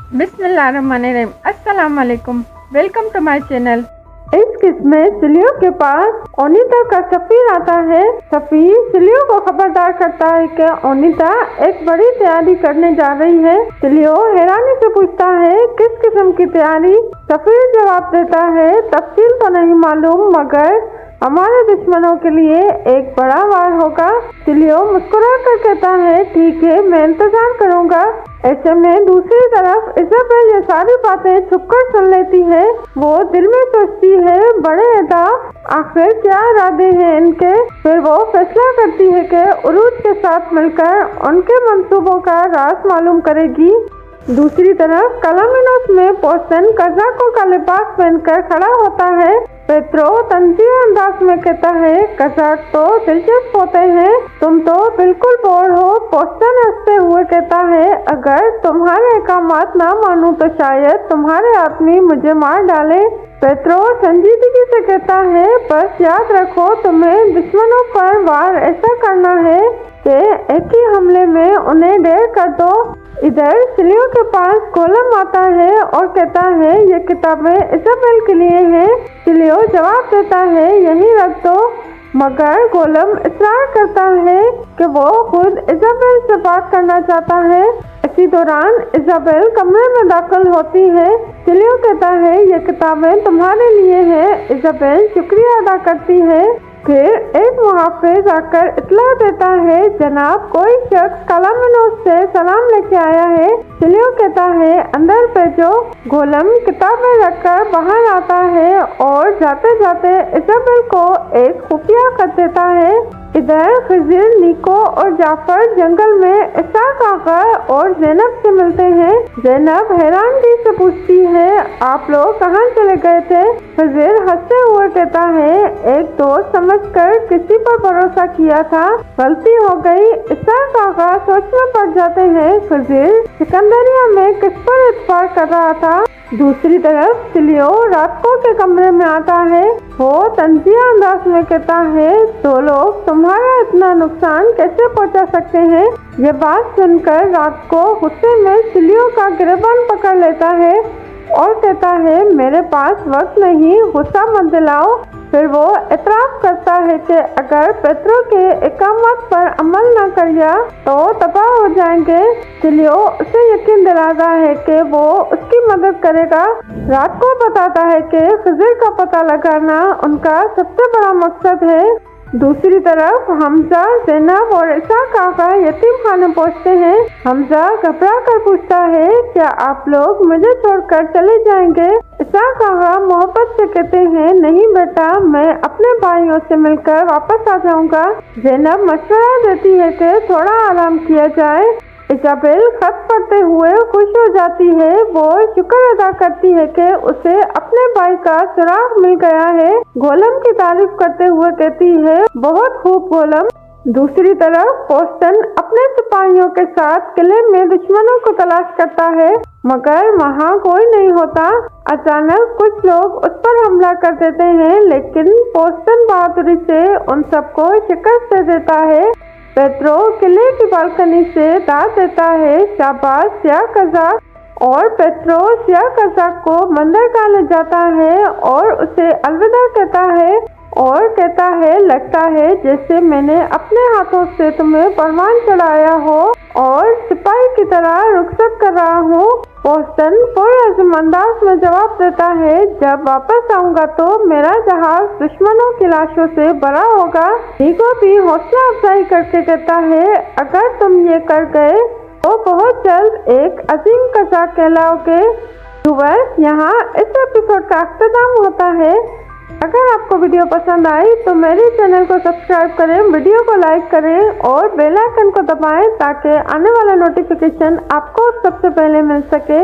बिस्मिल्लाहिर्रहमानिर्रहीम। अस्सलाम वालेकुम, वेलकम टू माय चैनल। इस किस्म में सिलियो के पास ओनिता का सफीर आता है। सफीर सिलियो को खबरदार करता है कि ओनिता एक बड़ी तैयारी करने जा रही है। सिलियो हैरानी से पूछता है, किस किस्म की तैयारी? सफीर जवाब देता है, तफसील तो नहीं मालूम, मगर हमारे दुश्मनों के लिए एक बड़ा वार होगा। सिलियो मुस्कुरा कर कहता है, ठीक है, मैं इंतजार करूंगा। ऐसे में दूसरी तरफ इजाबेल ये सारी बातें छुपकर सुन लेती है। वो दिल में सोचती है, बड़े अदा, आखिर क्या इरादे हैं इनके। फिर वो फैसला करती है कि उरूज के साथ मिलकर उनके मंसूबों का राज मालूम करेगी। दूसरी तरफ कलामिनोस में पोस्टन कज़ाकों का लिबास पहनकर खड़ा होता है। पेट्रो तंजीह अंदाज में कहता है, कज़ाक तो दिलचस्प होते हैं, तुम तो बिल्कुल बोर हो। पोस्टन हंसते हुए कहता है, अगर तुम्हारे अहकामात ना मानूं तो शायद तुम्हारे आदमी मुझे मार डाले। पेट्रो संजीदगी से कहता है, बस याद रखो, तुम्हें दुश्मनों पर वार ऐसा करना है कि एक ही हमले में उन्हें ढेर कर दो। इधर सिलियो के पास गोलम आता है और कहता है, ये किताबें इजाबेल के लिए हैं। सिलियो जवाब देता है, यहीं रख दो, मगर गोलम इसरार करता है कि वो खुद इजाबेल से बात करना चाहता है। इसी दौरान इजाबेल कमरे में दाखिल होती है। सिलियो कहता है, ये किताबें तुम्हारे लिए हैं। इजाबेल शुक्रिया अदा करती है। फिर एक मुहाफिज आकर इतला देता है, जनाब, कोई शख्स कलामिनोस से सलाम लेके आया है। सिलियो कहता है, अंदर भेजो। गोलम किताबें रखकर बाहर आता है और जाते जाते इजाबेल को एक खुफिया खत देता है। इधर खिज़िर, निको और जाफर जंगल में इसाक आका और ज़ैनब से मिलते हैं। ज़ैनब हैरानगी से पूछती है, आप लोग कहाँ चले गए थे? खिज़िर हंसते हुए कहता है, एक दोस्त समझकर किसी पर भरोसा किया था, गलती हो गई। इसाक आका सोच में पड़ जाते हैं, खिज़िर सिकंदरिया में किस पर इत्फाक कर रहा था। दूसरी तरफ सिलियो रातको के कमरे में आता है। वो तंजीह अंदाज में कहता है, दो लोग तुम्हारा इतना नुकसान कैसे पहुंचा सकते हैं? ये बात सुनकर रातको गुस्से में सिलियो का गिरबान पकड़ लेता है और कहता है, मेरे पास वक्त नहीं, गुस्सा मत दिलाओ। फिर वो एतराफ़ करता है कि अगर पेट्रो के इकामत पर अमल न किया तो तबाह हो जाएंगे। सिलियो उसे यकीन दिलाता है कि वो उसकी मदद करेगा। रात को बताता है कि खिज़िर का पता लगाना उनका सबसे बड़ा मकसद है। दूसरी तरफ हमजा, ज़ैनब और इसाक आका यतीम खाने पहुँचते हैं। हमजा घबरा कर पूछता है, क्या आप लोग मुझे छोड़कर चले जाएंगे? इसाक आका मोहब्बत से कहते हैं, नहीं बेटा, मैं अपने भाइयों से मिलकर वापस आ जाऊंगा। ज़ैनब मशवरा देती है कि थोड़ा आराम किया जाए। इजाबेल खत पढ़ते हुए खुश हो जाती है। वो शुक्र अदा करती है कि उसे अपने भाई का सुराग मिल गया है। गोलम की तारीफ करते हुए कहती है, बहुत खूब गोलम। दूसरी तरफ पोस्टन अपने सिपाहियों के साथ किले में दुश्मनों को तलाश करता है, मगर वहाँ कोई नहीं होता। अचानक कुछ लोग उस पर हमला कर देते हैं, लेकिन पोस्टन बहादुरी से उन सबको शिकस्त दे देता है। पेट्रो किले की बालकनी से दाद देता है, शाबाश या कज़ाक। और पेट्रो या कज़ाक को बंदरगाह ले जाता है और उसे अलविदा कहता है और कहता है, लगता है जैसे मैंने अपने हाथों से तुम्हें परवान चढ़ाया हो और सिपाही की तरह रुखसत कर रहा हूँ। पोस्टन पुरअज़्म अंदाज में जवाब देता है, जब वापस आऊंगा तो मेरा जहाज दुश्मनों की लाशों से भरा होगा। निको भी हौसला अफजाई करके कहता है, अगर तुम ये कर गए तो बहुत जल्द एक अजीम कज़ाक कहलाओगे। व्यूअर्स, यहाँ इस एपिसोड का अख्ताम होता है। अगर आपको वीडियो पसंद आई तो मेरे चैनल को सब्सक्राइब करें, वीडियो को लाइक करें और बेल आइकन को दबाएं ताकि आने वाला नोटिफिकेशन आपको सबसे पहले मिल सके।